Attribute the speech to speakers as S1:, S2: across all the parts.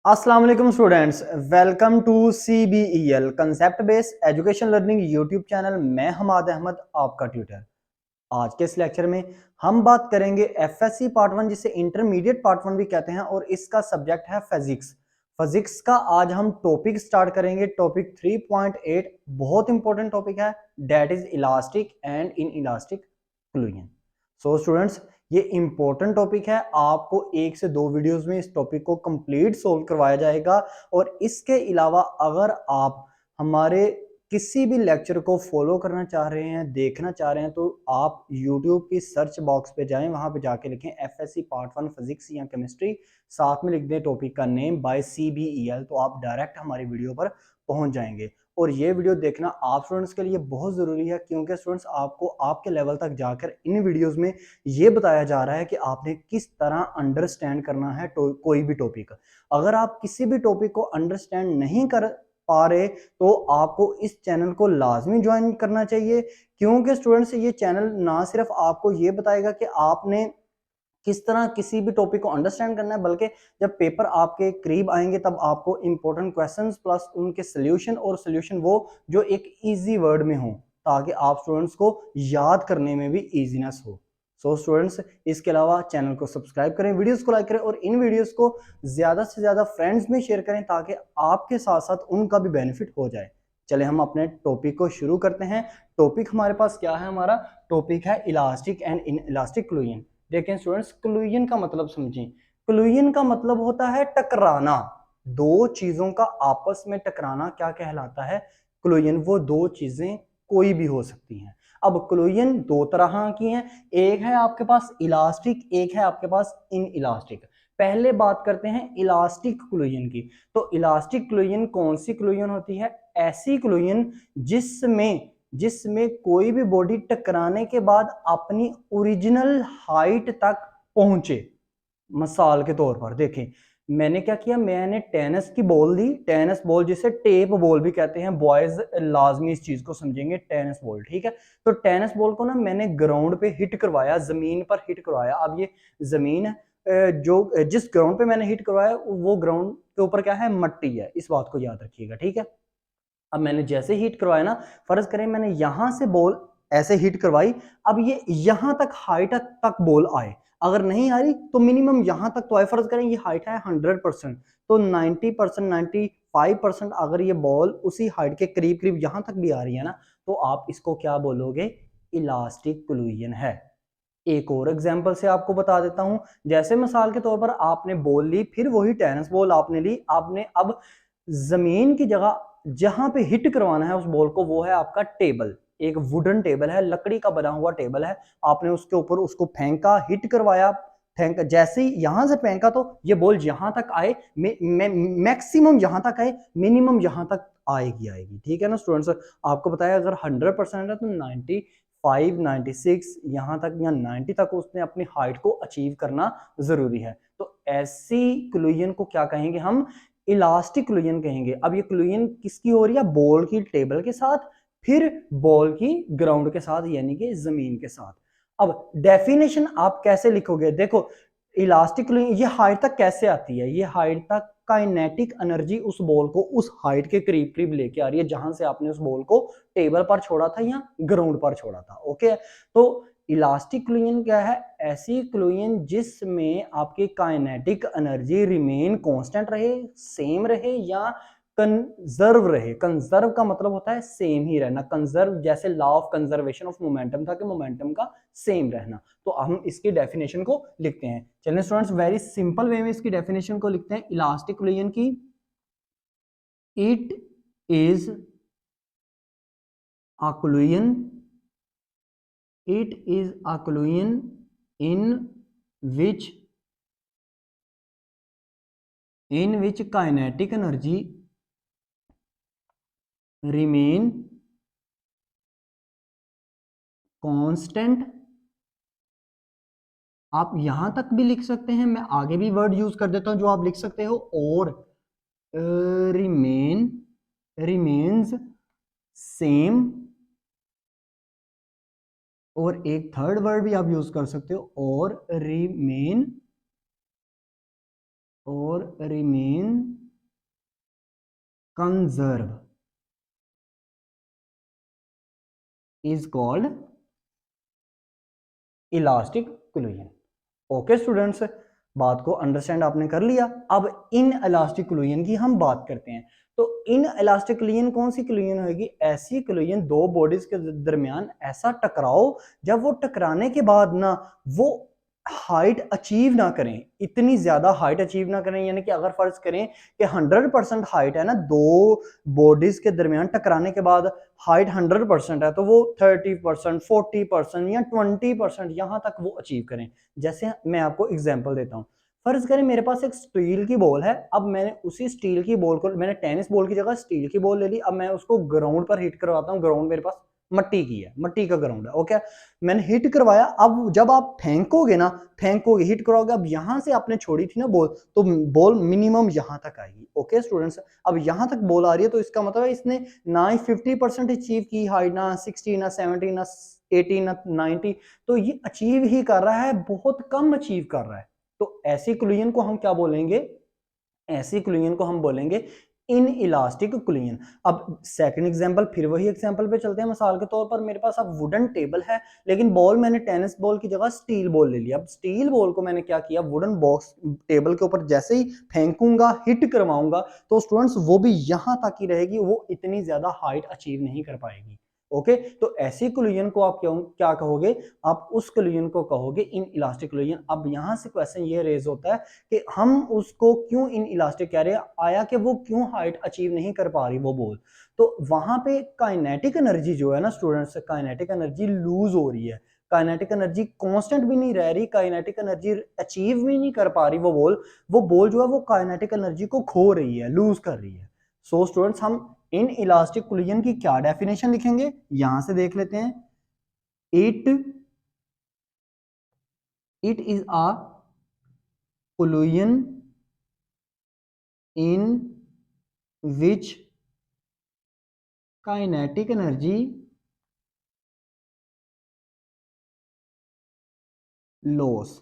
S1: अस्सलाम वालेकुम students, welcome to CBEL concept based education learning YouTube channel. मैं हमाद अहमद आपका ट्यूटर। आज के इस लेक्चर में हम बात करेंगे FSC पार्ट 1 जिसे इंटरमीडिएट पार्ट 1 भी कहते हैं और इसका सब्जेक्ट है फिजिक्स। फिजिक्स का आज हम टॉपिक स्टार्ट करेंगे। टॉपिक 3.8 बहुत इंपॉर्टेंट टॉपिक है, that is elastic and in elastic fluid. So students, ये इंपॉर्टेंट टॉपिक है, आपको एक से दो वीडियोस में इस टॉपिक को कंप्लीट सोल्व करवाया जाएगा। और इसके अलावा अगर आप हमारे किसी भी लेक्चर को फॉलो करना चाह रहे हैं, देखना चाह रहे हैं, तो आप YouTube की सर्च बॉक्स पे जाएं, वहां पे जाके लिखें FSC पार्ट 1 फिजिक्स या केमिस्ट्री, साथ में लिख दें टॉपिक का नेम बाय CBEL, तो आप डायरेक्ट हमारी वीडियो पर पहुंच जाएंगे। और ये वीडियो देखना आप स्टूडेंट्स के लिए बहुत ज़रूरी है, क्योंकि स्टूडेंट्स आपको आपके लेवल तक जाकर इन वीडियोस में ये बताया जा रहा है कि आपने किस तरह अंडरस्टैंड करना है कोई भी टॉपिक। अगर आप किसी भी टॉपिक को अंडरस्टैंड नहीं कर पा रहे तो आपको इस चैनल को लाजमी ज्वाइन करना चाहिए, क्योंकि स्टूडेंट्स ये चैनल ना सिर्फ आपको ये बताएगा कि आपने किस तरह किसी भी टॉपिक को अंडरस्टैंड करना है, बल्कि जब पेपर आपके करीब आएंगे तब आपको इंपॉर्टेंट क्वेश्चंस प्लस उनके सोल्यूशन, और सोल्यूशन वो जो एक इजी वर्ड में हो, ताकि आप स्टूडेंट्स को याद करने में भी इजीनेस हो। सो स्टूडेंट्स, इसके अलावा चैनल को सब्सक्राइब करें, वीडियोस को लाइक करें और इन वीडियोस को ज़्यादा से ज़्यादा फ्रेंड्स में शेयर करें, ताकि आपके साथ साथ उनका भी बेनिफिट हो जाए। चले हम अपने टॉपिक को शुरू करते हैं। टॉपिक हमारे पास क्या है? हमारा टॉपिक है elastic and in elastic fluid. देखें स्टूडेंट्स, क्लूजन का मतलब समझें। क्लूजन का मतलब होता है टकराना, दो चीजों का आपस में टकराना क्या कहलाता है? क्लूजन। वो दो चीजें कोई भी हो सकती हैं। अब क्लूजन दो तरह की हैं, एक है आपके पास इलास्टिक, एक है आपके पास इन इलास्टिक। पहले बात करते हैं इलास्टिक क्लूजन की। तो इलास्टिक क्लूजन कौन सी क्लूजन होती है? ऐसी क्लूजन जिसमें जिसमें कोई भी बॉडी टकराने के बाद अपनी ओरिजिनल हाइट तक पहुंचे। मिसाल के तौर पर देखें, मैंने क्या किया, मैंने टेनिस की बॉल दी, टेनिस बॉल जिसे टेप बॉल भी कहते हैं, बॉयज लाजमी इस चीज को समझेंगे, टेनिस बॉल, ठीक है। तो टेनिस बॉल को ना मैंने ग्राउंड पे हिट करवाया, जमीन पर हिट करवाया। अब ये जमीन है, जो जिस ग्राउंड पे मैंने हिट करवाया वो ग्राउंड के ऊपर क्या है? मट्टी है। इस बात को याद रखिएगा, ठीक है। अब मैंने जैसे हिट करवाया ना, फर्ज करें मैंने यहां से बॉल ऐसे हिट करवाई, अब ये यहां तक हाइट तक बॉल आए, अगर नहीं आ रही तो मिनिमम यहां तक तो आए। फर्ज करें ये हाइट है 100%, तो 90%, 95% अगर ये बॉल उसी हाइट के करीब करीब यहां तक भी आ रही है ना, तो आप इसको क्या बोलोगे? इलास्टिक कोलिजन है। एक और एग्जांपल से आपको बता देता हूं। जैसे मिसाल के तौर पर आपने बॉल ली, फिर वही टेनिस बॉल आपने ली, आपने अब जमीन की जगह जहां पे हिट करवाना है उस बॉल को, वो है आपका टेबल। एक वुडन टेबल है, लकड़ी का बना हुआ टेबल है। आपने उसके ऊपर उसको फेंका, हिट करवाया, फेंक जैसे ही यहां से फेंका तो ये बॉल यहां तक आए, मैक्सिमम यहां तक आए, मिनिमम यहां तक आएगी आएगी, ठीक है ना स्टूडेंट्स। आपको बताया अगर 100% है तो 95, 96 यहाँ तक या 90 तक उसने अपनी हाइट को अचीव करना जरूरी है। तो ऐसी क्लूजन को क्या कहेंगे? हम इलास्टिक क्लूजन कहेंगे। अब ये क्लूजन किसकी हो रही है? बॉल की टेबल के साथ, फिर बॉल की ग्राउंड के साथ, यानी कि जमीन के साथ। अब डेफिनेशन आप कैसे लिखोगे? देखो, इलास्टिक क्लूजन ये हाइट तक कैसे आती है? ये हाइट तक काइनेटिक एनर्जी उस बॉल को उस हाइट के करीब करीब लेके आ रही है जहां से आपने उस बॉल को टेबल पर छोड़ा था या ग्राउंड पर छोड़ा था। ओके, तो इलास्टिक क्लूजन क्या है? ऐसी क्लूजन जिसमें आपकी काइनेटिक एनर्जी रिमेन कांस्टेंट रहे, सेम रहे, या कंजर्व रहे। कंजर्व का मतलब होता है सेम ही रहना। कंजर्व जैसे law of conservation of momentum था कि मोमेंटम का सेम रहना। तो हम इसकी डेफिनेशन को लिखते हैं। चलिए स्टूडेंट्स, वेरी सिंपल वे में इसकी डेफिनेशन को लिखते हैं इलास्टिक क्लूजन की। It is a collision, it is a collision in which kinetic energy remain constant। आप यहां तक भी लिख सकते हैं, मैं आगे भी वर्ड यूज कर देता हूं जो आप लिख सकते हो, और रिमेन रिमेन्स सेम, और एक थर्ड वर्ड भी आप यूज कर सकते हो, और रिमेन और remain conserve is called elastic collision. Okay students, बात को अंडरस्टैंड आपने कर लिया। अब इन इलास्टिक कोलिजन की हम बात करते हैं। तो इन इलास्टिक कोलिजन कौन सी कोलिजन होगी? ऐसी कोलिजन दो बॉडीज के दरमियान ऐसा टकराओ जब वो टकराने के बाद ना वो हाइट अचीव ना करें, इतनी ज्यादा हाइट अचीव ना करें, यानी कि अगर फर्ज करें कि 100% हाइट है ना दो बॉडीज के दरमियान टकराने के बाद, हाइट 100% है तो वो 30%, 40% या 20% यहां तक वो अचीव करें। जैसे मैं आपको एग्जांपल देता हूं, फर्ज करें मेरे पास एक स्टील की बॉल है। अब मैंने उसी स्टील की बॉल को, मैंने टेनिस बॉल की जगह स्टील की बॉल ले ली। अब मैं उसको ग्राउंड पर हिट करवाता हूं। ग्राउंड मेरे पास मट्टी की है, मट्टी का ग्राउंड है। ओके, मैंने हिट करवाया। अब जब आप फेंकोगे ना, फेंकोगे, हिट करोगे, अब यहां से आपने छोड़ी थी ना बॉल, तो बॉल मिनिमम यहां तक आएगी। ओके स्टूडेंट्स, अब यहां तक बॉल आ रही है तो इसका मतलब है इसने ना ही 50% अचीव की हाइट, ना 60, ना 70, ना 80, ना 90, तो ये अचीव ही कर रहा है, बहुत कम अचीव कर रहा है। तो ऐसी कोलिजन को हम क्या बोलेंगे? ऐसी कोलिजन को हम बोलेंगे इन इलास्टिक कोलिजन। अब सेकंड एग्जांपल, फिर वही एग्जांपल पे चलते हैं। मिसाल के तौर पर मेरे पास अब वुडन टेबल है, लेकिन बॉल मैंने टेनिस बॉल की जगह स्टील बॉल ले लिया। अब स्टील बॉल को मैंने क्या किया, वुडन बॉक्स टेबल के ऊपर जैसे ही फेंकूंगा, हिट करवाऊंगा, तो स्टूडेंट्स वो भी यहां तक ही रहेगी, वो इतनी ज्यादा हाइट अचीव नहीं कर पाएगी। ओके, तो ऐसी कोलिजन को आप क्यों क्या कहोगे? आप उस कोलिजन को कहोगे इन इलास्टिक कोलिजन। अब यहां से क्वेश्चन ये रेज होता है कि हम उसको क्यों इन इलास्टिक कह रहे हैं, आया कि वो क्यों हाइट अचीव नहीं कर पा रही वो बॉल। तो वहां पे काइनेटिक एनर्जी जो है ना स्टूडेंट्स, काइनेटिक एनर्जी लूज हो रही है, काइनेटिक एनर्जी कांस्टेंट भी नहीं रह रही, काइनेटिक एनर्जी अचीव भी नहीं कर पा रही वो बॉल जो है वो काइनेटिक एनर्जी को खो रही है, लूज कर रही है। सो स्टूडेंट्स, हम इन इलास्टिक कोलिजन की क्या डेफिनेशन लिखेंगे, यहां से देख लेते हैं। It it is a collision in which kinetic energy loss,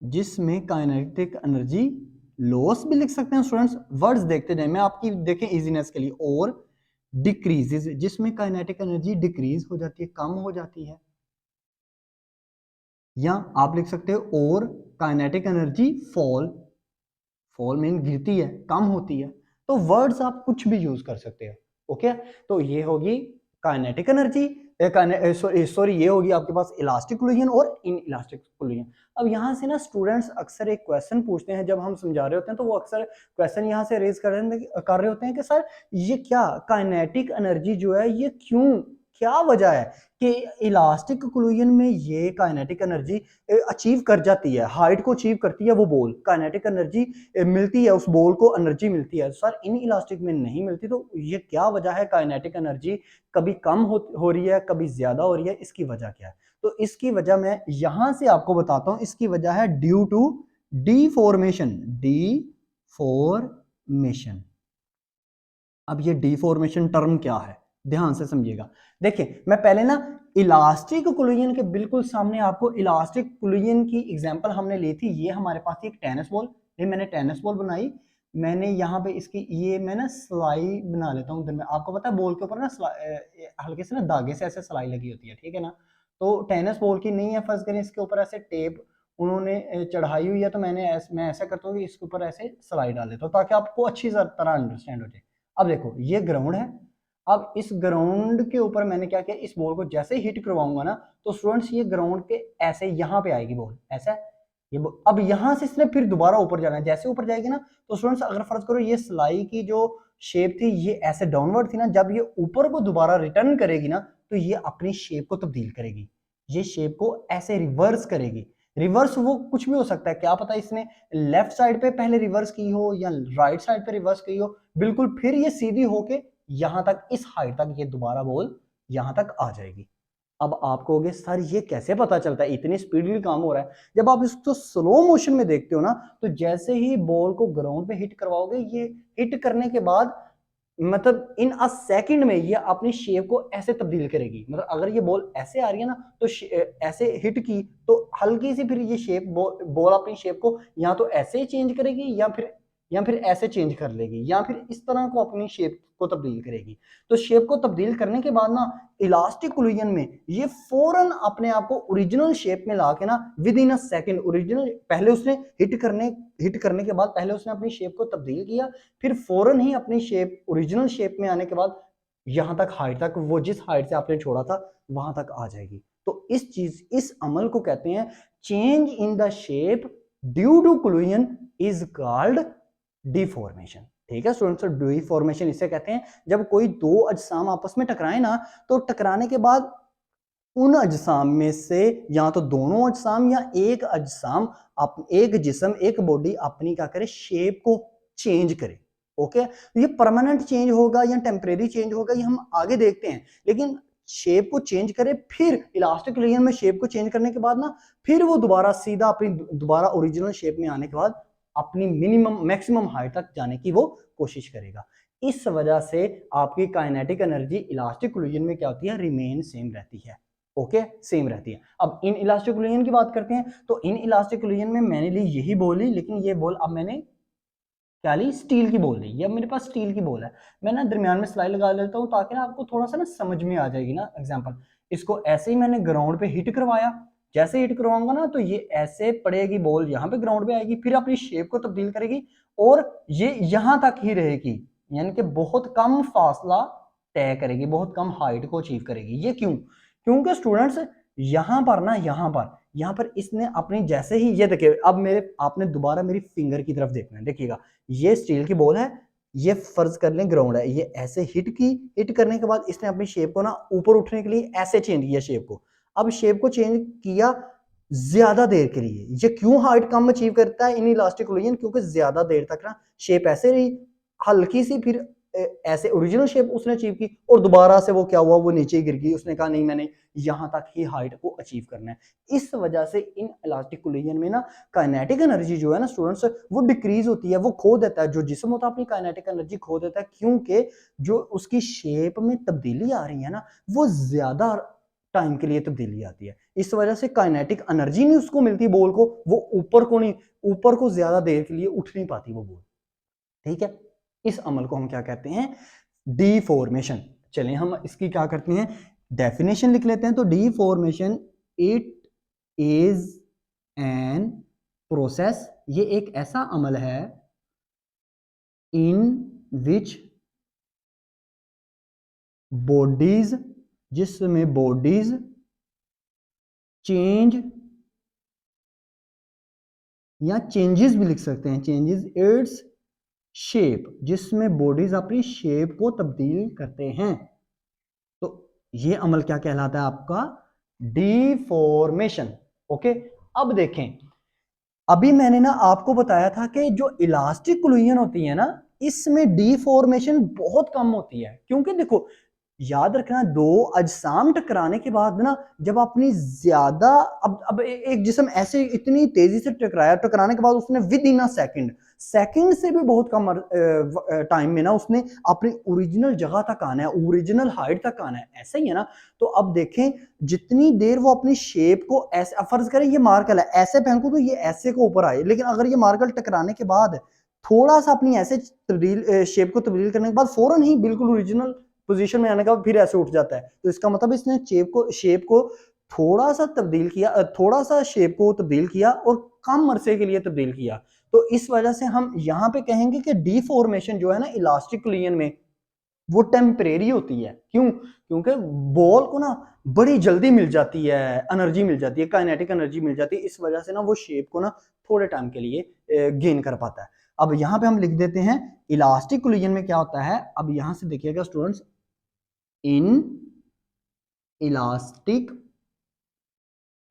S1: जिसमें काइनेटिक एनर्जी लॉस भी लिख सकते हैं स्टूडेंट्स। वर्ड्स देखते जाए, मैं आपकी देखें इजीनेस के लिए। और डिक्रीजेस, जिसमें काइनेटिक एनर्जी डिक्रीज हो जाती है, कम हो जाती है। या आप लिख सकते हो और kinetic energy fall, fall mean गिरती है, कम होती है। तो वर्ड्स आप कुछ भी यूज कर सकते हो। ओके, तो ये होगी काइनेटिक एनर्जी, सॉरी ये होगी आपके पास इलास्टिक कोलिजन और इन इलास्टिक कोलिजन। अब यहां से ना स्टूडेंट्स अक्सर एक क्वेश्चन पूछते हैं जब हम समझा रहे होते हैं, तो वो अक्सर क्वेश्चन यहां से रेज कर रहे होते हैं कि सर ये क्या काइनेटिक एनर्जी जो है ये क्यों, क्या वजह है कि इलास्टिक कोलिजन में ये काइनेटिक एनर्जी अचीव कर जाती है, हाइट को अचीव करती है वो बॉल, काइनेटिक एनर्जी मिलती है, उस बॉल को एनर्जी मिलती है, सर इन इलास्टिक में नहीं मिलती। तो ये क्या वजह है, काइनेटिक एनर्जी कभी कम हो रही है, कभी ज्यादा हो रही है, इसकी वजह क्या है? तो इसकी वजह मैं यहां से आपको बताता हूं। इसकी वजह है ड्यू टू डीफॉर्मेशन, डीफॉर्मेशन। अब ये डीफॉर्मेशन टर्म क्या है, ध्यान से समझिएगा। देखिए मैं पहले ना इलास्टिक कोलिजन के बिल्कुल सामने आपको इलास्टिक कोलिजन की एग्जांपल हमने ली थी। ये हमारे पास एक टेनिस बॉल, ये मैंने टेनिस बॉल बनाई, मैंने यहाँ पे इसकी ये मैं ना सिलाई बना लेता हूँ। में आपको पता है बॉल के ऊपर ना हल्के से ना धागे से ऐसे सिलाई लगी होती है, ठीक है ना। तो टेनिस बॉल की नहीं है, फर्ज करें इसके ऊपर ऐसे टेप उन्होंने चढ़ाई हुई है, तो मैं ऐसा करता हूँ कि इसके ऊपर ऐसे सिलाई डाल देता हूँ ताकि आपको अच्छी तरह अंडरस्टैंड हो जाए। अब देखो ये ग्राउंड है। अब इस ग्राउंड के ऊपर मैंने क्या किया, इस बॉल को जैसे ही हिट करवाऊंगा ना, तो स्टूडेंट्स ये ग्राउंड के ऐसे यहाँ पे आएगी बॉल, ऐसा ये अब यहां से इसने फिर दोबारा ऊपर जाना है। जैसे ऊपर जाएगी ना, तो स्टूडेंट्स अगर फर्ज करो ये सिलाई की जो शेप थी ये ऐसे डाउनवर्ड थी ना, जब ये ऊपर को दोबारा रिटर्न करेगी ना, तो ये अपनी शेप को तब्दील करेगी, ये शेप को ऐसे रिवर्स करेगी। रिवर्स वो कुछ भी हो सकता है, क्या पता इसने लेफ्ट साइड पे पहले रिवर्स की हो या राइट साइड पे रिवर्स की हो, बिल्कुल फिर ये सीधी होके यहां तक, इस हाइट तक ये दोबारा बॉल यहां तक आ जाएगी। अब आप कहोगे सर ये कैसे पता चलता है, इतनी स्पीडली काम हो रहा है? जब आप इसको स्लो मोशन में देखते हो ना, तो जैसे ही बॉल को ग्राउंड पे हिट करवाओगे, ये हिट करने के बाद मतलब इन अ सेकंड में ये अपनी शेप को ऐसे तब्दील करेगी। मतलब अगर ये बॉल ऐसे आ रही है ना तो ऐसे हिट की तो हल्की सी फिर ये शेप बॉल अपनी शेप को या तो ऐसे ही चेंज करेगी या फिर ऐसे चेंज कर लेगी या फिर इस तरह को अपनी शेप को तब्दील करेगी। तो शेप को तब्दील करने के बाद ना इलास्टिक कोलिजन में ये फौरन अपने आप को ओरिजिनल शेप में ला के ना with in a second original, पहले उसने हिट करने के बाद पहले उसने अपनी शेप को तब्दील किया, फिर फौरन ही अपनी शेप ओरिजिनल शेप में आने के बाद यहां तक हाइट तक वो जिस हाइट से आपने छोड़ा था वहां तक आ जाएगी। तो इस अमल को कहते हैं change in the shape due to collision is called deformation. ठीक है स्टूडेंट्स, डिफॉर्मेशन इसे कहते हैं जब कोई दो अजसाम आपस में टकराए ना तो टकराने के बाद उन अजसाम में से या तो दोनों अजसाम या एक अजसाम एक जिस्म एक बॉडी अपनी क्या करे शेप को चेंज करे। ओके, ये परमानेंट चेंज होगा या टेम्परेरी चेंज होगा ये हम आगे देखते हैं, लेकिन शेप को चेंज करे फिर इलास्टिक रीजन में शेप को चेंज करने के बाद ना फिर वो दोबारा सीधा अपनी दोबारा ओरिजिनल शेप में आने के बाद अपनी मिनिमम मैक्सिमम हाइट तक जाने की वो कोशिश करेगा। इस वजह से आपकी काइनेटिक एनर्जी इलास्टिक कोलिजन में क्या होती है, रिमेन सेम रहती है। ओके, सेम रहती है। अब इन इलास्टिक कोलिजन की बात करते हैं तो इन इलास्टिक कोलिजन में मैंने ली यही बॉल ली, लेकिन ये बॉल अब मैंने क्या ली, स्टील की बॉल ली। ये मेरे पास स्टील की बॉल है, मैं ना दरमियान में सिलाई लगा लेता हूँ ताकि ना आपको थोड़ा सा ना समझ में आ जाएगी ना। एग्जांपल, इसको ऐसे ही मैंने ग्राउंड पे हिट करवाया, जैसे हिट करवाऊंगा ना तो ये ऐसे पड़ेगी, बॉल यहाँ पे ग्राउंड पे आएगी, फिर अपनी शेप को तब्दील करेगी और ये यहाँ तक ही रहेगी, यानी कि बहुत कम फासला तय करेगी, बहुत कम हाइट को अचीव करेगी। ये क्यों? क्योंकि स्टूडेंट्स यहाँ पर ना यहाँ पर इसने अपनी जैसे ही ये देखिए, अब मेरे आपने दोबारा मेरी फिंगर की तरफ देखना है, देखिएगा ये स्टील की बॉल है, ये फर्ज कर लें ग्राउंड है, ये ऐसे हिट करने के बाद इसने अपनी शेप को ना ऊपर उठने के लिए ऐसे चेंज किया शेप को। अब शेप को चेंज किया ज्यादा देर के लिए, ये क्यों हाइट कम अचीव करता है इन इलास्टिक कोलिजन, क्योंकि ज्यादा देर तक ना शेप ऐसे रही, हल्की सी फिर ऐसे ओरिजिनल शेप उसने अचीव की और दोबारा से वो क्या हुआ, वो नीचे गिर गई। उसने कहा नहीं मैंने यहां तक ही हाइट को अचीव करना है। इस वजह से इन इलास्टिक कोलिजन में ना काइनेटिक एनर्जी जो है ना स्टूडेंट्स वो डिक्रीज होती है, वो खो देता है, जो जिस्म होता है अपनी काइनेटिक एनर्जी खो देता है, क्योंकि जो उसकी शेप में तब्दीली आ रही है ना वो ज्यादा टाइम के लिए तब्दीली आती है। इस वजह से काइनेटिक एनर्जी नहीं उसको मिलती बॉल को, वो ऊपर को ज्यादा देर के लिए उठ नहीं पाती वो बॉल। ठीक है, इस अमल को हम क्या कहते हैं, डीफॉर्मेशन। चलिए हम इसकी क्या करते हैं, डेफिनेशन लिख लेते हैं। तो deformation it is an process, ये एक ऐसा अमल है इन विच बॉडीज, जिसमें बॉडीज चेंज या चेंजेस भी लिख सकते हैं, चेंजेस इट्स शेप, जिसमें बॉडीज अपनी शेप को तब्दील करते हैं। तो ये अमल क्या कहलाता है आपका, डीफॉर्मेशन। ओके, अब देखें, अभी मैंने ना आपको बताया था कि जो इलास्टिक कोलिजन होती है ना इसमें डीफॉर्मेशन बहुत कम होती है, क्योंकि देखो याद रखना दो अजसाम टकराने के बाद ना जब अपनी ज्यादा अब एक जिस्म ऐसे इतनी तेजी से टकराया, टकराने के बाद उसने विद इन अ सेकंड से भी बहुत कम टाइम में ना उसने अपनी ओरिजिनल जगह तक आना है, ओरिजिनल हाइट तक आना है, ऐसा ही है ना। तो अब देखें जितनी देर वो अपनी शेप को ऐसे, फर्ज करें ये मार्कल है, ऐसे फेंकू तो ये ऐसे को ऊपर आए, लेकिन अगर ये मार्कल टकराने के बाद थोड़ा सा अपनी ऐसे तब्दील शेप को तब्दील करने के बाद फौरन ही बिल्कुल ओरिजिनल पोजीशन में आने का फिर ऐसे उठ जाता है, तो इसका मतलब इसने शेप को थोड़ा सा तब्दील किया, थोड़ा सा शेप को तब्दील किया और कम अरसे के लिए तब्दील किया। तो इस वजह से हम यहां पे कहेंगे कि डीफॉर्मेशन जो है ना इलास्टिक कोलिजन में वो टेम्परेरी होती है। क्यों? क्योंकि बॉल को ना बड़ी जल्दी मिल जाती है, एनर्जी मिल जाती है, काइनेटिक एनर्जी मिल जाती है, इस वजह से ना वो शेप को ना थोड़े टाइम के लिए गेन कर पाता है। अब यहां पे हम लिख देते हैं इलास्टिक कोलिजन में क्या होता है। अब यहां से देखिएगा students, in elastic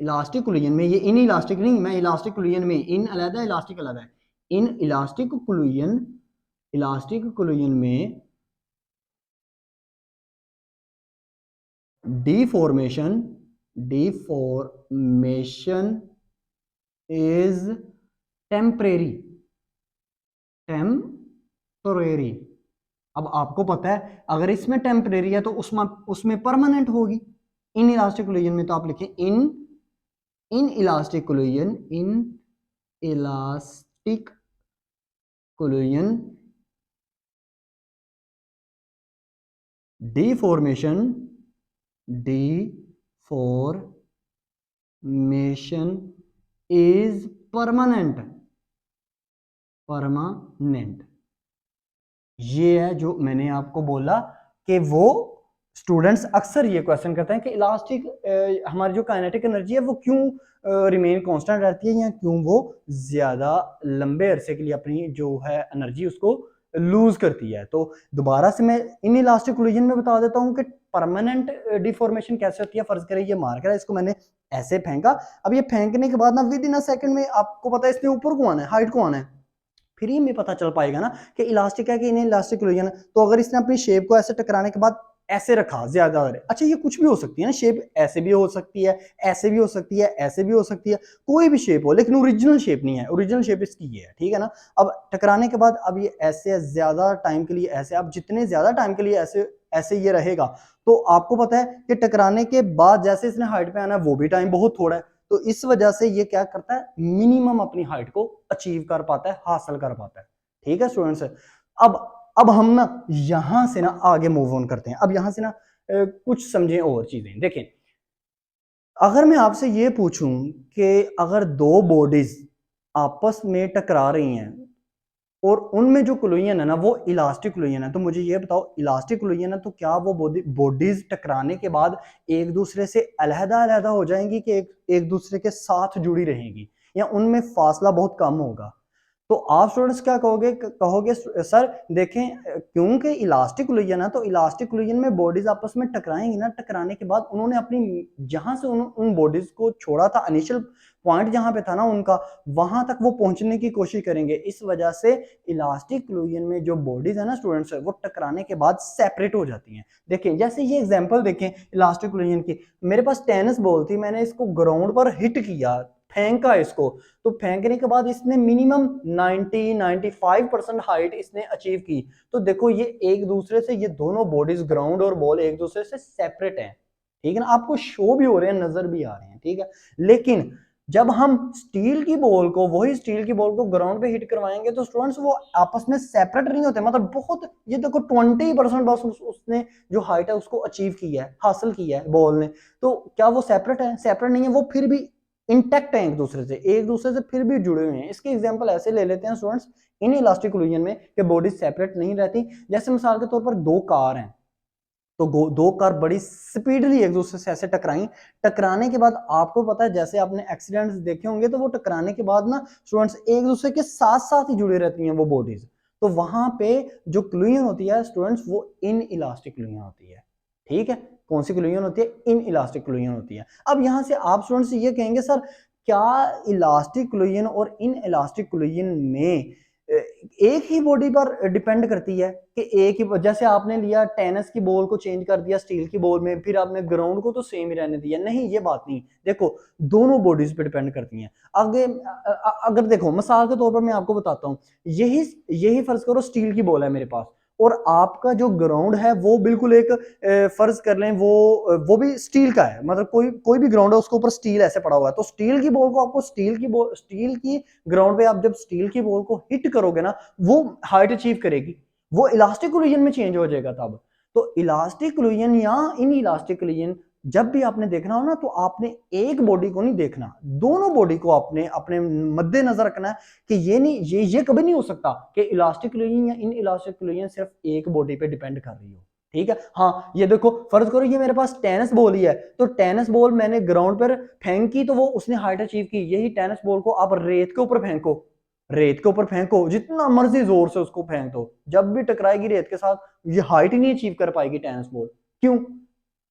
S1: elastic collision में, ये इन इलास्टिक नहीं, मैं इलास्टिक कोलिजन में, इन अलग है इलास्टिक अलग है। इन इलास्टिक कोलिजन में डिफॉर्मेशन इज टेम्परेरी टेम्परेरी अब आपको पता है अगर इसमें टेम्परेरी है तो उसमें उसमें परमानेंट होगी। इन इलास्टिक कोलिजन में तो आप लिखें in elastic collision, in elastic collision deformation is permanent. ये है जो मैंने आपको बोला कि वो स्टूडेंट्स अक्सर ये क्वेश्चन करते हैं कि इलास्टिक हमारी जो काइनेटिक एनर्जी है वो क्यों रिमेन कांस्टेंट रहती है, या क्यों वो ज्यादा लंबे अरसे के लिए अपनी जो है एनर्जी उसको लूज करती है। तो दोबारा से मैं इन इलास्टिक कोलिजन में बता देता हूं कि परमानेंट डिफॉर्मेशन कैसे होती है। फर्ज करें ये मार्कर है, इसको मैंने ऐसे फेंका, अब ये फेंकने के बाद ना विद इन अ सेकंड में आपको पता है इसने ऊपर को आना है, हाइट को आना है, फिर ही हमें पता चल पाएगा ना कि इलास्टिक है कि इन्हें इलास्टिक कोलिजन है। तो अगर इसने अपनी शेप को ऐसे टकराने के बाद ऐसे रखा ज्यादा, अच्छा ये कुछ भी हो सकती है ना शेप, ऐसे भी हो सकती है, ऐसे भी हो सकती है, ऐसे भी हो सकती है, कोई भी शेप हो, लेकिन ओरिजिनल शेप नहीं है। ओरिजिनल शेप इसकी ये है, ठीक है ना। अब टकराने के बाद अब ये ऐसे ज्यादा टाइम के लिए ऐसे, अब जितने ज्यादा टाइम के लिए ऐसे ऐसे ये रहेगा, तो आपको पता है कि टकराने के बाद जैसे इसने हाइट पे आना है वो भी टाइम बहुत थोड़ा है। तो इस वजह से ये क्या करता है, मिनिमम अपनी हाइट को अचीव कर पाता है, हासिल कर पाता है। ठीक है स्टूडेंट्स। अब हम ना यहां से ना आगे मूव ऑन करते हैं। अब यहां से ना कुछ समझें और चीजें देखें। अगर मैं आपसे ये पूछूं कि अगर दो बॉडीज आपस में टकरा रही हैं और उनमें जो कोलिजन है ना वो इलास्टिक कोलिजन है, तो मुझे ये बताओ इलास्टिक कोलिजन है तो क्या वो बॉडीज टकराने के बाद एक दूसरे से अलहदा अलहदा हो जाएंगी कि एक दूसरे के साथ जुड़ी रहेंगी, या उनमें फासला बहुत कम होगा? तो आप स्टूडेंट्स क्या कहोगे, कहोगे सर देखें क्योंकि इलास्टिक कोलिजन है तो इलास्टिक कोलिजन में बॉडीज आपस में टकराएंगी ना, टकराने के बाद उन्होंने अपनी जहां से उन बॉडीज को छोड़ा था, इनिशियल पॉइंट जहां पे था ना उनका, वहां तक वो पहुंचने की कोशिश करेंगे। इस वजह से इलास्टिक कोलिजन में जो बॉडीज है ना स्टूडेंट्स, वो टकराने के बाद सेपरेट हो जाती हैं। देखें जैसे ये एग्जांपल देखें इलास्टिक कोलिजन की, मेरे पास टेनिस बॉल थी, मैंने इसको ग्राउंड पर हिट किया, फेंका इसको, तो फेंकने के बाद इसने मिनिमम 90-95% हाइट इसने अचीव की। तो देखो ये एक दूसरे से, ये दोनों बॉडीज ग्राउंड और बॉल एक दूसरे से सेपरेट हैं, ठीक है ना, आपको शो भी हो रहे हैं, नजर भी आ रहे हैं, ठीक है। लेकिन जब हम स्टील की बॉल को, वही स्टील की बॉल को ग्राउंड पे हिट करवाएंगे तो स्टूडेंट्स वो आपस में सेपरेट नहीं होते, मतलब बहुत, ये देखो 20% बस उसने जो हाइट है उसको अचीव किया है, हासिल किया है बॉल ने। तो क्या वो सेपरेट है? सेपरेट नहीं है, वो फिर भी इंटैक्ट है, एक दूसरे से फिर भी जुड़े हुए हैं। इसके एग्जांपल ऐसे ले लेते हैं स्टूडेंट्स इन इलास्टिक कोलिजन में कि बॉडी सेपरेट नहीं रहती। जैसे मिसाल के तौर पर दो कार हैं, तो दो कार बड़ी स्पीडली एक दूसरे से ऐसे टकराई, टकराने के बाद आपको पता है जैसे आपने एक्सीडेंट्स देखे होंगे, तो वो टकराने के बाद ना स्टूडेंट्स एक दूसरे के साथ साथ ही जुड़ी रहती हैं वो बॉडीज। तो वहां पे जो कोलिजन होती है स्टूडेंट्स वो इन इलास्टिक कोलिजन होती है, ठीक है। कौन सी कोलिजन होती है? इन इलास्टिक कोलिजन होती है। अब यहां से आप स्टूडेंट्स ये कहेंगे सर क्या इलास्टिक कोलिजन और इन इलास्टिक कोलिजन में एक ही बॉडी पर डिपेंड करती है कि एक ही, जैसे आपने लिया टेनिस की बॉल को चेंज कर दिया स्टील की बॉल में, फिर आपने ग्राउंड को तो सेम ही रहने दिया? नहीं, ये बात नहीं। देखो दोनों बॉडीज पे डिपेंड करती हैं। आगे अगर देखो मिसाल के तौर पर मैं आपको बताता हूँ, यही यही फर्ज करो स्टील की बॉल है मेरे पास, और आपका जो ग्राउंड है वो बिल्कुल एक फर्ज कर लें वो भी स्टील का है, मतलब कोई भी ग्राउंड है उसके ऊपर स्टील ऐसे पड़ा हुआ है, तो स्टील की बॉल को आपको स्टील की ग्राउंड पे आप जब स्टील की बॉल को हिट करोगे ना, वो हाइट अचीव करेगी, वो इलास्टिक कोलिजन में चेंज हो जाएगा तब। तो इलास्टिक कोलिजन या इन इलास्टिक कोलिजन जब भी आपने देखना हो ना, तो आपने एक बॉडी को नहीं देखना, दोनों बॉडी को आपने अपने मद्देनजर रखना है कि ये नहीं, ये कभी नहीं हो सकता कि इलास्टिक कोलिजन या इन इलास्टिक कोलिजन सिर्फ एक बॉडी पे डिपेंड कर रही हो, ठीक है। हाँ ये देखो फर्ज करो ये मेरे पास टेनिस बॉल ही है, तो टेनिस बॉल मैंने ग्राउंड पर फेंकी तो वो उसने हाइट अचीव की। यही टेनिस बॉल को आप रेत के ऊपर फेंको, रेत के ऊपर फेंको, जितना मर्जी जोर से उसको फेंक दो, जब भी टकराएगी रेत के साथ ये हाइट ही नहीं अचीव कर पाएगी टेनिस बॉल। क्यों?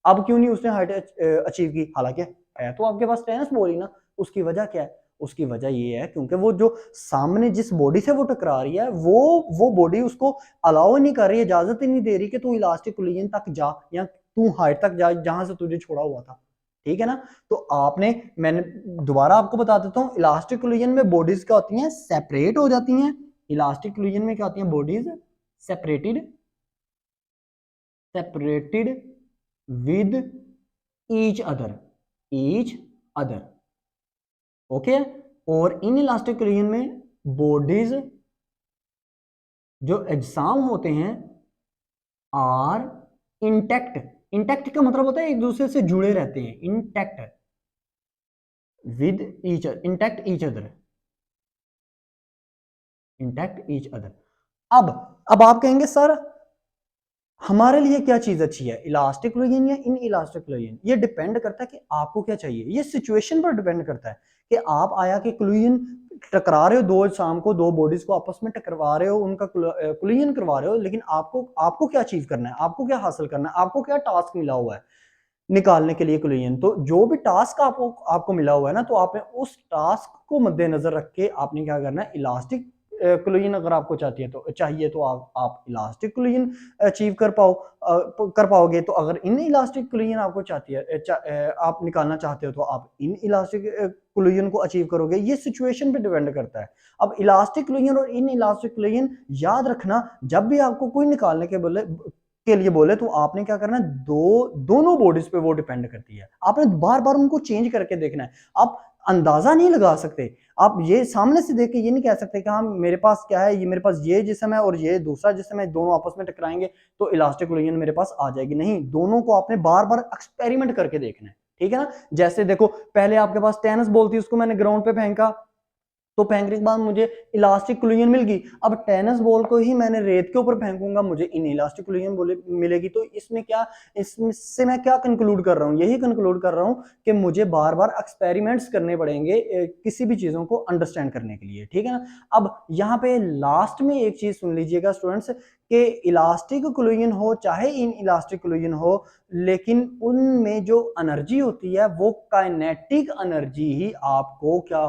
S1: अब क्यों नहीं उसने हाइट अचीव की? हालांकि है तो आपके पास टेनिस बॉल ही ना। उसकी वजह क्या है? उसकी वजह ये है क्योंकि वो जो सामने जिस बॉडी से वो टकरा रही है वो बॉडी उसको अलाउ नहीं कर रही है, इजाजत ही नहीं दे रही कि तू इलास्टिक कोलिजन तक जा या तू हाइट तक जा जहां से तुझे छोड़ा हुआ था, ठीक है ना। तो आपने, मैंने दोबारा आपको बता देता हूं, इलास्टिक कोलिजन में बॉडीज क्या होती हैं? सेपरेट हो जाती हैं। इलास्टिक कोलिजन में क्या होती हैं? Bodies separated separated with each other. Okay. और इन इलास्टिक कोलिजन में बॉडीज जो एग्जाम होते हैं आर इंटैक्ट। इंटैक्ट का मतलब होता है एक दूसरे से जुड़े रहते हैं, intact with each intact each other. अब आप कहेंगे सर हमारे लिए क्या चीज अच्छी है, इलास्टिक कोलिजन या इन इलास्टिक कोलिजन? ये डिपेंड करता है कि आपको क्या चाहिए, ये सिचुएशन पर डिपेंड करता है कि आप आया कि कोलिजन टकरा रहे हो, दो शाम को दो बॉडीज को आपस में टकरा रहे हो, उनका कोलिजन करवा रहे हो, लेकिन आपको क्या अचीव करना है, आपको क्या हासिल करना है, आपको क्या टास्क मिला हुआ है निकालने के लिए कोलिजन। तो जो भी टास्क आपको मिला हुआ है ना, तो आपने उस टास्क को मद्देनजर रख के आपने क्या करना है, इलास्टिक कोलिजन अगर आपको चाहिए तो आप इलास्टिक कोलिजन अचीव कर पाओगे। तो अगर इन इलास्टिक कोलिजन आपको आप निकालना चाहते हो तो आप इन इलास्टिक कोलिजन को अचीव करोगे। ये सिचुएशन पे डिपेंड करता है। अब इलास्टिक कोलिजन और इन इलास्टिक कोलिजन याद रखना, जब भी आपको कोई निकालने के लिए बोले तो आपने क्या करना है, दोनों बॉडीज पे वो डिपेंड करती है। आपने बार बार उनको चेंज करके देखना है। आप अंदाजा नहीं लगा सकते, आप ये सामने से देख के ये नहीं कह सकते कि हाँ मेरे पास क्या है, ये मेरे पास ये जिस्म है और ये दूसरा जिस्म है, दोनों आपस में टकराएंगे तो इलास्टिक कोलिजन मेरे पास आ जाएगी। नहीं, दोनों को आपने बार बार एक्सपेरिमेंट करके देखना है, ठीक है ना। जैसे देखो, पहले आपके पास टेनिस बॉल थी, उसको मैंने ग्राउंड पे फेंका, तो फेंकने के बाद मुझे इलास्टिक कोलिजन मिल गई। अब टेनिस बॉल को ही मैंने रेत के ऊपर फेंकूंगा, मुझे इन इलास्टिक कोलिजन मिलेगी। तो इससे मैं क्या कंक्लूड कर रहा हूँ, यही कंक्लूड कर रहा हूँ कि मुझे बार बार एक्सपेरिमेंट्स करने पड़ेंगे किसी भी चीजों को अंडरस्टैंड करने के लिए, ठीक है ना। अब यहाँ पे लास्ट में एक चीज सुन लीजिएगा स्टूडेंट्स, कि इलास्टिक कोलिजन हो चाहे इन इलास्टिक कोलिजन हो, लेकिन उनमें जो एनर्जी होती है वो काइनेटिक एनर्जी ही आपको क्या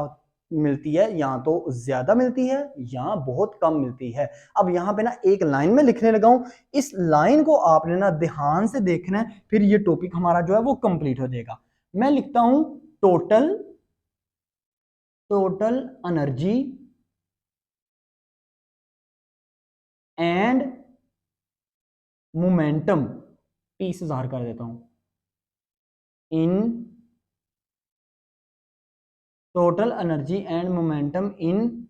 S1: मिलती है, या तो ज्यादा मिलती है या बहुत कम मिलती है। अब यहां पे ना एक लाइन में लिखने लगा हूं, इस लाइन को आपने ना ध्यान से देखना है, फिर ये टॉपिक हमारा जो है वो कंप्लीट हो जाएगा। मैं लिखता हूं total energy and momentum, P से ज़ाहिर कर देता हूं, in total energy and momentum in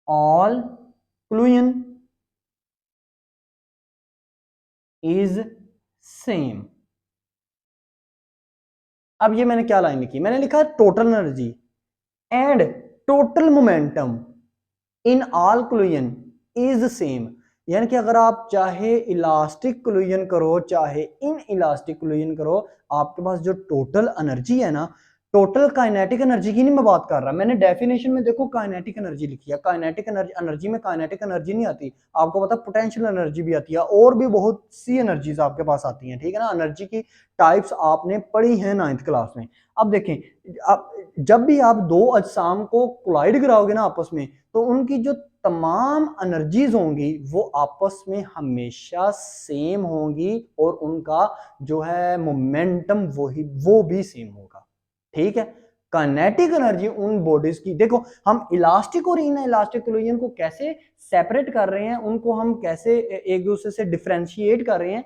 S1: all collision is same. अब ये मैंने क्या लाइन लिखी, मैंने लिखा total energy and total momentum in all collision is same. यानी कि अगर आप चाहे इलास्टिक कोलिजन करो चाहे इन इलास्टिक कोलिजन करो, आपके पास जो टोटल एनर्जी है ना, टोटल काइनेटिक एनर्जी की नहीं मैं बात कर रहा, मैंने डेफिनेशन में देखो काइनेटिक एनर्जी लिखी है। काइनेटिक एनर्जी में काइनेटिक एनर्जी नहीं आती, आपको पता पोटेंशियल एनर्जी भी आती है, और भी बहुत सी एनर्जीज आपके पास आती हैं, ठीक है ना। एनर्जी की टाइप्स आपने पढ़ी है 9th क्लास में। अब देखें, आप जब भी आप दो अजसाम को कोलाइड कराओगे ना आपस में, तो उनकी जो तमाम एनर्जीज होंगी वो आपस में हमेशा सेम होंगी, और उनका जो है मोमेंटम वो भी सेम होगा, ठीक है। काइनेटिक एनर्जी उन बॉडीज की, देखो हम इलास्टिक और इन इलास्टिक कोलिजन को कैसे सेपरेट कर रहे हैं, उनको हम कैसे एक दूसरे से डिफरेंशिएट कर रहे हैं,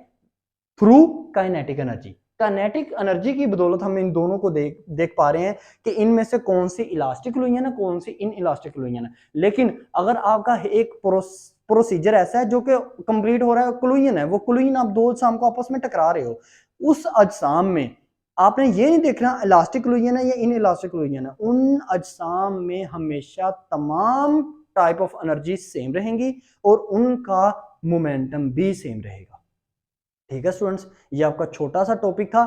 S1: through kinetic energy. Kinetic energy की बदौलत हम इन दोनों को देख पा रहे हैं कि इनमें से कौन सी इलास्टिक कोलिजन है, कौन सी इन इलास्टिक कोलिजन है। लेकिन अगर आपका एक प्रोसीजर ऐसा है जो कि कंप्लीट हो रहा है, कोलिजन है, वो कोलिजन आप दो अजसाम को आपस में टकरा रहे हो, उस अजसाम में आपने ये नहीं देखना इलास्टिक कोलिजन है या इन इलास्टिक कोलिजन है, उन अजसाम में हमेशा तमाम टाइप ऑफ एनर्जी सेम रहेंगी और उनका मोमेंटम भी सेम रहेगा, ठीक है स्टूडेंट्स। ये आपका छोटा सा टॉपिक था,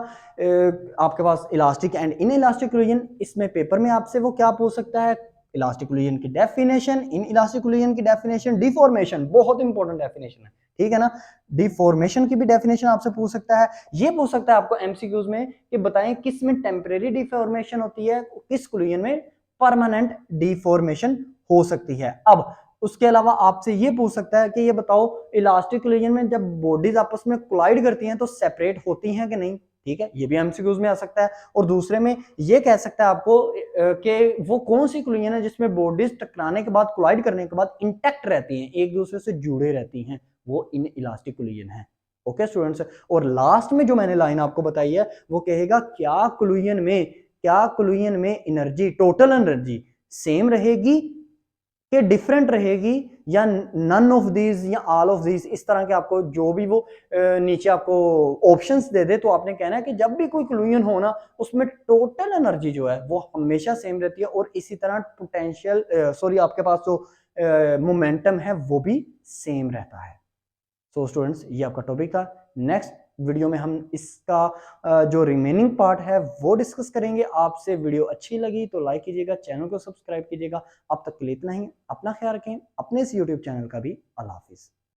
S1: आपके पास elastic and inelastic collision. इसमें पेपर में आपसे वो क्या पूछ सकता है, इलास्टिक कोलिजन की डेफिनेशन, इन इलास्टिक कोलिजन की डेफिनेशन, डिफॉर्मेशन, बहुत इंपॉर्टेंट डेफिनेशन है, ठीक है ना। डिफॉर्मेशन की भी डेफिनेशन आपसे पूछ सकता है। ये पूछ सकता है आपको एमसीक्यूज में कि बताएं किस में टेम्परेरी डिफॉर्मेशन होती है, किस कोलिजन में परमानेंट डिफॉर्मेशन हो सकती है। अब उसके अलावा आपसे ये पूछ सकता है कि ये बताओ इलास्टिक कोलिजन में जब बॉडीज आपस में कोलाइड करती हैं तो सेपरेट होती हैं कि नहीं, ठीक है, ये भी एमसीक्यूज में आ सकता है। और दूसरे में ये कह सकता है आपको कि वो कौन सी कोलिजन है जिसमें बॉडीज टकराने के बाद, कोलाइड करने के बाद इंटैक्ट रहती हैं, एक दूसरे से जुड़े रहती हैं, वो इन इलास्टिक कोलिजन है। ओके स्टूडेंट्स, और लास्ट में जो मैंने लाइन आपको बताई है वो कहेगा क्या कोलिजन में एनर्जी, टोटल एनर्जी सेम रहेगी कि डिफरेंट रहेगी, या नन ऑफ दीज या ऑल ऑफ दीज, इस तरह के आपको जो भी वो नीचे आपको ऑप्शंस दे दे, तो आपने कहना है कि जब भी कोई कोलिजन हो ना उसमें टोटल एनर्जी जो है वो हमेशा सेम रहती है, और इसी तरह पोटेंशियल सॉरी आपके पास जो मोमेंटम है वो भी सेम रहता है। सो स्टूडेंट्स, ये आपका टॉपिक था। नेक्स्ट वीडियो में हम इसका जो रिमेनिंग पार्ट है वो डिस्कस करेंगे। आपसे वीडियो अच्छी लगी तो लाइक कीजिएगा, चैनल को सब्सक्राइब कीजिएगा। अब तक के लिए इतना ही। अपना ख्याल रखें, अपने इस यूट्यूब चैनल का भी। अल्लाह हाफिज़।